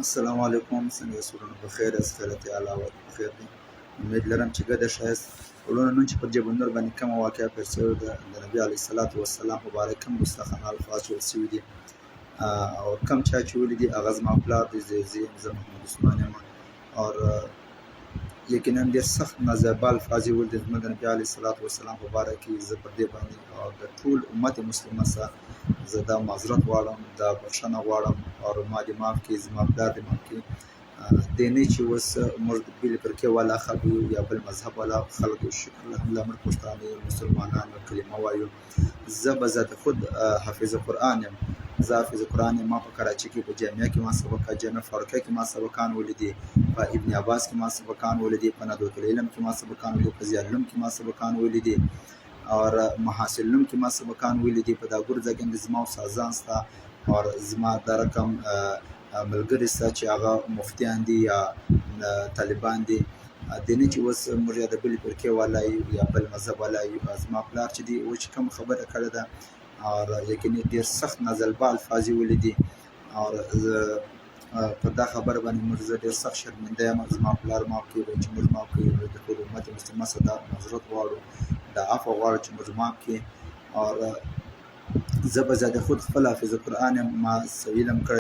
السلام علیکم، څنګه یاست؟ ورونه په خیر یاست؟ خیر تعالی او په خیر دي. امید لرم چې ګډه ښایست. ورونه نن چې پر جبل نور باندې کومه واقعه پیښ شوې ده د نبي علیه الصلاة والسلام مبارک کوم مستخن الفاظ ویل شوي دي او کوم چا چې ویلي دي هغه زما پلار دی، زه محمد عثمان یم. اور یقینا ډېر سخت نازیبه الفاظ یې ویل دي زما د نبي علیه الصلاة والسلام مبارک کې. زه پر دې باندې او د ټول امت مسلمه سره زه دا معذرت غواړم، دا بخښنه غواړم او ما دې معاف کړي، زما پلار دې معاف کړي. دې نه چې اوس موږ د بلې فرقې والا خلک یو یا بل مذهب والا خلک یو، شکر الحمدلله موږ پښتانه یو، مسلمانان یو، کلمه وایو. زه به ذات خود حافظ قرآن یم، زه حافظ قرآن یم. ما په کراچۍ کې په جامعه کې ما سبقات، جامعه فاروقیه کې ما سبقان ولیدي، په ابن عباس کې ما سبقان ولیدي، په ندوة العلم کې ما سبقان ولیدي، په ضیاء العلوم کې ما سبقان ولیدي اور محاسن العلوم کې ما سبقان ولیدي. په دا ګرځګند زما استادان ستا اور زما دا رقم ملګري ستا چې هغه مفتیان دي یا طالبان دي. دې نه چې اوس موږ یا د بلې فرقې والا یو یا بل مذهب والا یو. زما پلار چې دی و چې کوم خبره کړې ده اور یقیني ډېر سخت نازلبه الفاظ یې ویلي دي اور په دا خبره باندې موږ زه ډېر سخت شرمنده یم. زما پلار معاف کړي، چې موږ معاف کړي، د ټول امت مسلمه څخه دا معذرت غواړو، دا عفو غواړو چې موږ معاف کړي. اور زه به زیاده خود خپل حافظ قرآن یم، ما څه علم کړی